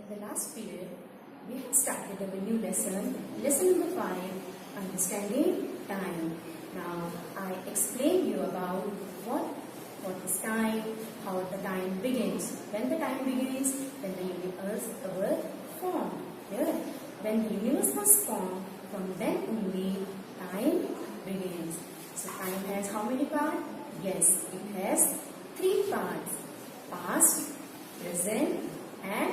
In the last period, we have started a new lesson, lesson number 5, understanding time. Now, I explained you about what is time, how the time begins. When the time begins, when the universe was formed. Yeah. When the universe was formed, from then only time begins. So time has how many parts? Yes, it has 3 parts. Past, present and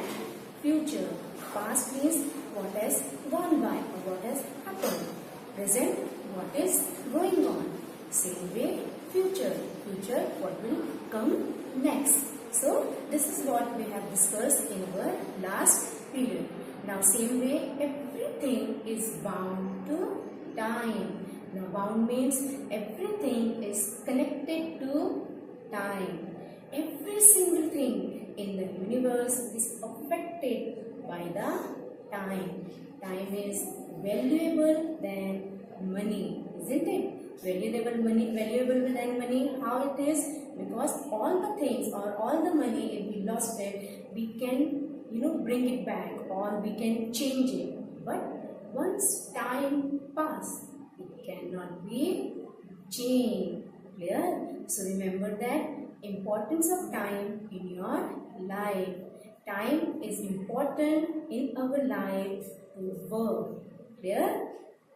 future. Past means what has gone by or what has happened. Present, what is going on. Same way, future. Future, what will come next. So, this is what we have discussed in our last period. Now, same way, everything is bound to time. Now, bound means everything is connected to time. Every single thing in the universe is affected by the time. Time is valuable than money, isn't it? Valuable than money. How it is? Because all the things or all the money, if we lost it, we can bring it back or we can change it. But once time passes, it cannot be changed. Clear? So remember that importance of time in your life. Time is important in our life to work. Clear?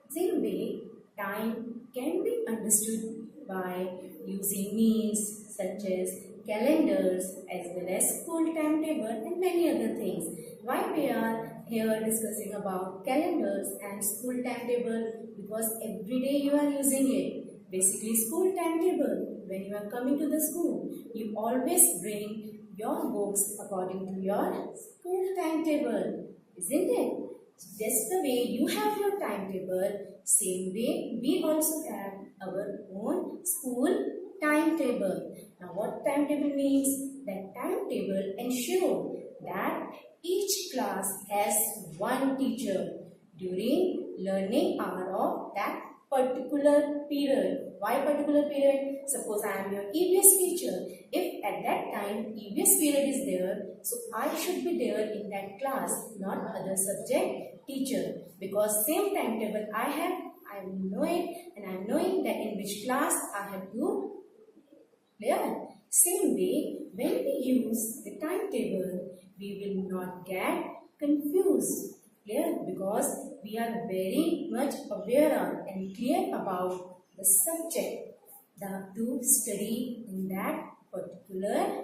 Same way, time can be understood by using means such as calendars as well as school timetable and many other things. Why we are here discussing about calendars and school timetable? Because every day you are using it. Basically, school timetable. When you are coming to the school, you always bring your books according to your school timetable, isn't it? Just the way you have your timetable, same way we also have our own school timetable. Now, what timetable means? That timetable ensure that each class has one teacher during learning hour of that particular period. Why particular period? Suppose I am your EVS teacher. If at that time EVS period is there, so I should be there in that class, not other subject teacher. Because same timetable I know it and I am knowing that in which class I have to learn. Same way, when we use the timetable, we will not get confused. Clear? Because we are very much aware of and clear about the subject to study in that particular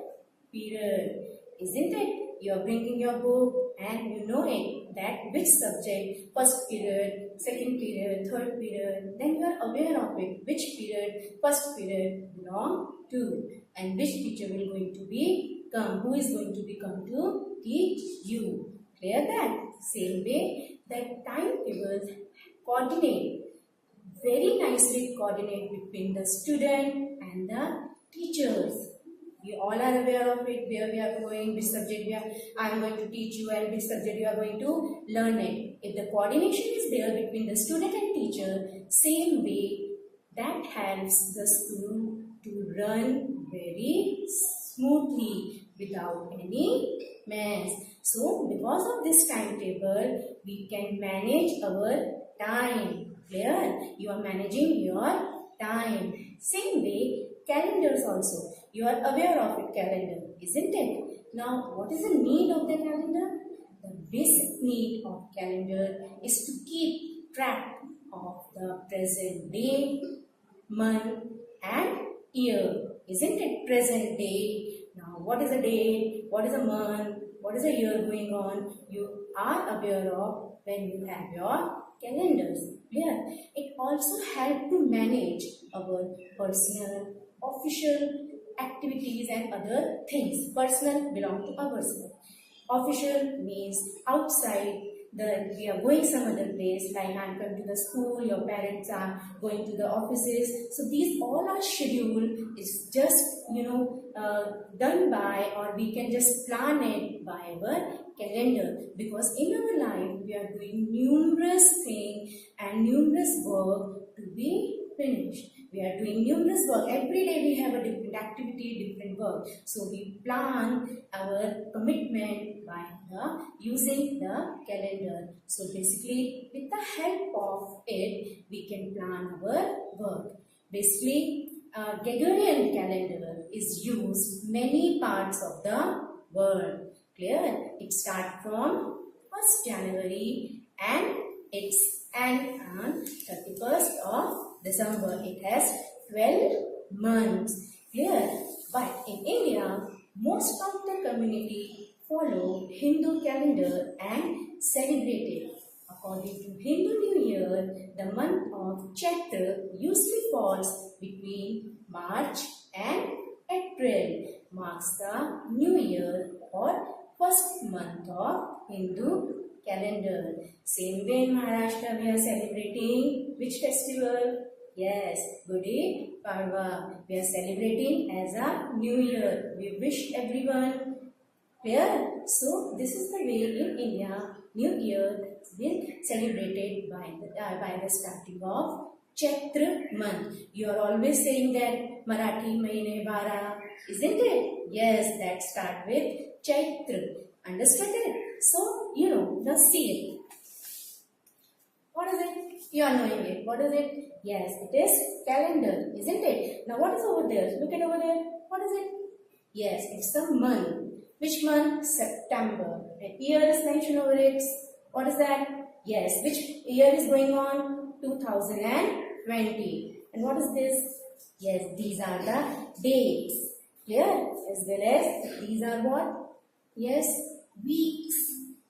period. Isn't it? You are bringing your book and you know it that which subject, first period, second period, third period, then you are aware of it, which period, first period belong to and which teacher will going to be come, who is going to be come to teach you. Clear that? Same way, that timetables coordinate, very nicely coordinate between the student and the teachers. You all are aware of it, where we are going, which subject I am going to teach you and which subject you are going to learn it. If the coordination is there between the student and teacher, same way, that helps the school to run very smoothly without any mess. So, because of this timetable, we can manage our time. Clear? You are managing your time. Same way, calendars also. You are aware of it, calendar, isn't it? Now, what is the need of the calendar? The basic need of calendar is to keep track of the present day, month and year. Isn't it? Present day. Now, what is a day? What is a month? What is a year going on? You are aware of when you have your calendars. Clear? It also helps to manage our personal, official activities and other things. Personal belong to ourselves. Official means outside. We are going some other place, like I am going to the school, your parents are going to the offices. So these all are scheduled. It's just done by, or we can just plan it by our calendar. Because in our life we are doing numerous things and numerous work to be finished. We are doing numerous work. Every day we have a different activity, different work. So we plan our commitment by using the calendar. So basically, with the help of it, we can plan our work. Basically, Gregorian calendar is used many parts of the world. Clear? It starts from 1st January and it's end on 31st of December. It has 12 months. Clear? But in India, most of the community follow Hindu calendar and celebrate it. According to Hindu New Year, the month of Chaitra usually falls between March and April, marks the New Year or first month of Hindu calendar. Same way in Maharashtra, we are celebrating which festival? Yes, Gudi Padwa. We are celebrating as a New Year. We wish everyone. Clear? So this is the way in India New Year is celebrated by the starting of Chaitra month. You are always saying that Marathi Mahine 12, isn't it? Yes, that start with Chaitra. Understood it? So, you know, now see it. What is it? You are knowing it. What is it? Yes, it is calendar, isn't it? Now what is over there? Look at over there. What is it? Yes, it's the month. Which month? September. And year is mentioned over it. What is that? Yes, which year is going on? 2020. And what is this? Yes, these are the dates. Clear? As well as these are what? Yes, weeks.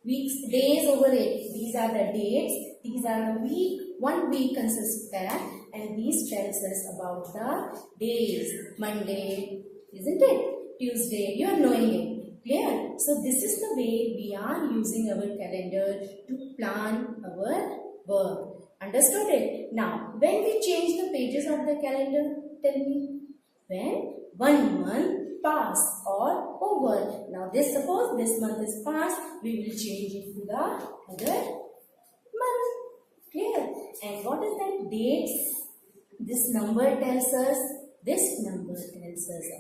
Weeks, days over it. These are the dates. These are the week. 1 week consists of that. And these tells us about the days. Monday, isn't it? Tuesday. You are knowing it. Clear? So this is the way we are using our calendar to plan our work. Understood it? Now, when we change the pages of the calendar, tell me. When 1 month pass or over. Now this, suppose this month is past, we will change it to the other month. Clear? And what is that? Dates. This number tells us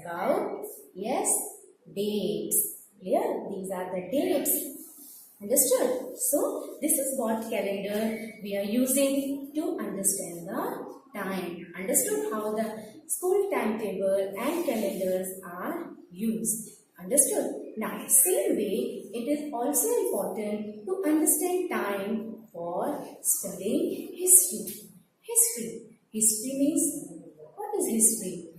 about, yes, dates. Clear? These are the dates. Understood? So, this is what calendar we are using to understand the time. Understood how the school timetable and calendars are used. Understood? Now, same way, it is also important to understand time for studying history. History means, what is history?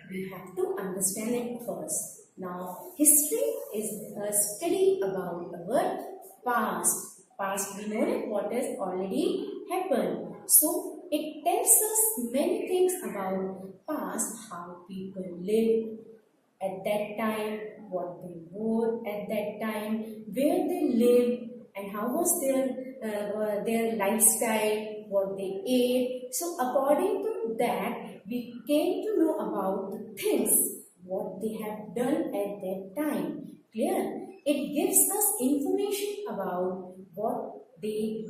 We have to understand it first. Now, history is a study about our past. Past, we know that what has already happened. So, it tells us many things about past, how people lived at that time, what they wore at that time, where they lived, and how was their lifestyle, what they ate. So, according to that, we came to know about the things what they have done at that time. Clear? It gives us information about what they,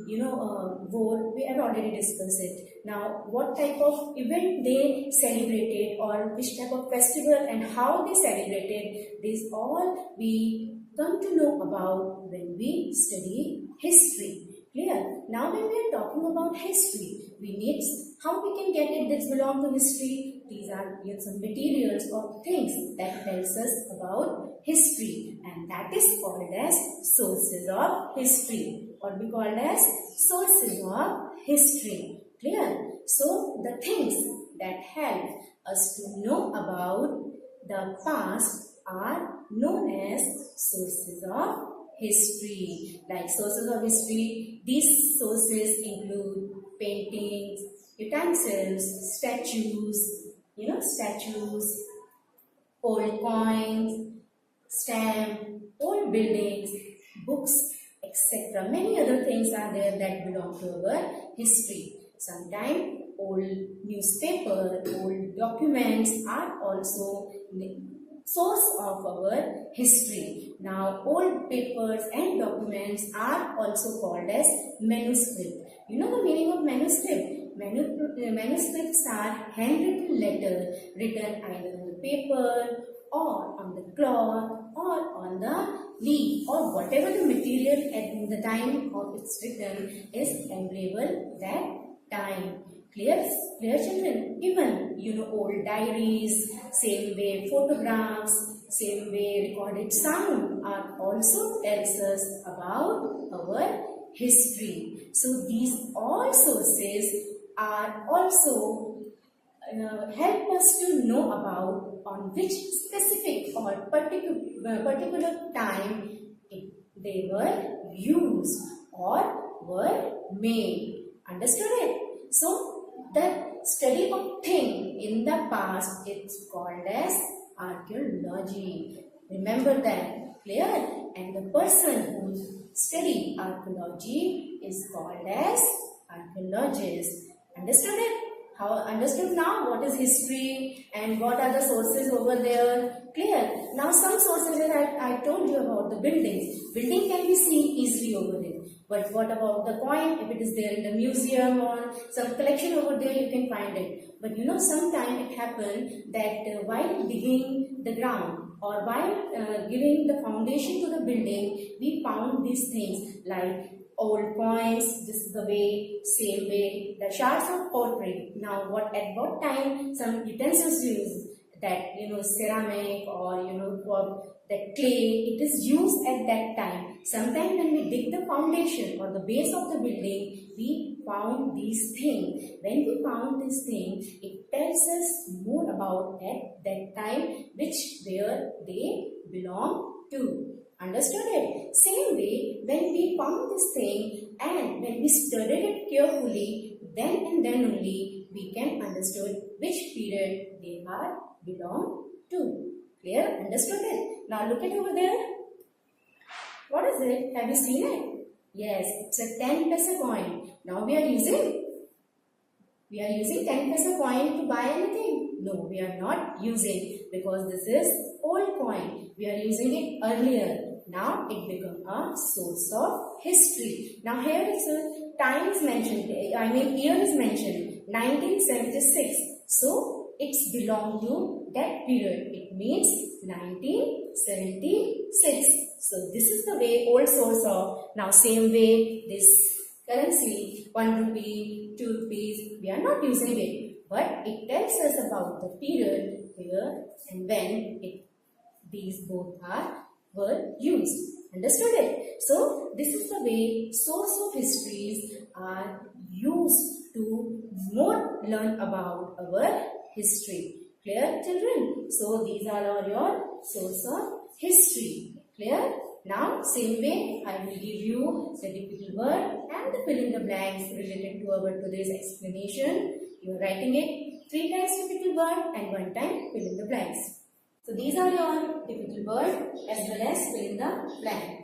wore. We have already discussed it. Now, what type of event they celebrated or which type of festival and how they celebrated, this all we come to know about when we study history. Clear? Now, when we are talking about history, we need how we can get it. This belong to history. These are some materials or things that tells us about history, and that is called as sources of history. What we call as sources of history. Clear? So the things that help us to know about the past are known as sources of history. Like sources of history, these sources include paintings, utensils, statues, old coins, stamps, old buildings, books, etc. Many other things are there that belong to our history. Sometimes old newspaper, old documents are also source of our history. Now, old papers and documents are also called as manuscript. You know the meaning of manuscript? Manuscripts are handwritten letters written either on the paper or on the cloth or on the leaf or whatever the material at the time of its written is available that time. Clear? Clear, children? Even old diaries, same way photographs, same way recorded sound are also tells us about our history. So these all sources are also help us to know about on which specific or particular time they were used or were made. Understood it? So the study of thing in the past it's called as archaeology. Remember that. Clear? And the person who study archaeology is called as archaeologist. Understood it? How understood now what is history and what are the sources over there? Clear? Now some sources that I told you about the buildings. Building can be seen easily over there. But what about the coin? If it is there in the museum or some collection over there, you can find it. But sometimes it happened that while digging the ground or while giving the foundation to the building, we found these things like old coins, this is the way, same way, the shards of pottery. Now at what time some utensils used that ceramic or that clay, it is used at that time. Sometimes when we dig the foundation or the base of the building, we found these things. When we found these things, it tells us more about at that time where they belong to. Understood it? Same way, when we found this thing and when we studied it carefully, then and then only we can understand which period they are belong to. Clear? Understood it? Now look at over there. What is it? Have you seen it? Yes, it's a 10 paisa coin. Now we are using 10 paisa coin to buy anything. No, we are not using because this is old coin. We are using it earlier. Now it becomes a source of history. Now here is a time is mentioned. Year is mentioned. 1976. So it's belong to that period. It means 1976. So this is the way old source of. Now same way this currency 1 rupee, 2 rupees. We are not using it, but it tells us about the period where and when these both were used. Understood it? So this is the way source of histories are used to more learn about our history. Clear, children? So these are all your source of history. Clear? Now same way I will give you the difficult word and the fill in the blanks related to our today's explanation. You are writing it 3 times difficult word and 1 time fill in the blanks. So these are your difficult word as well as fill in the blank.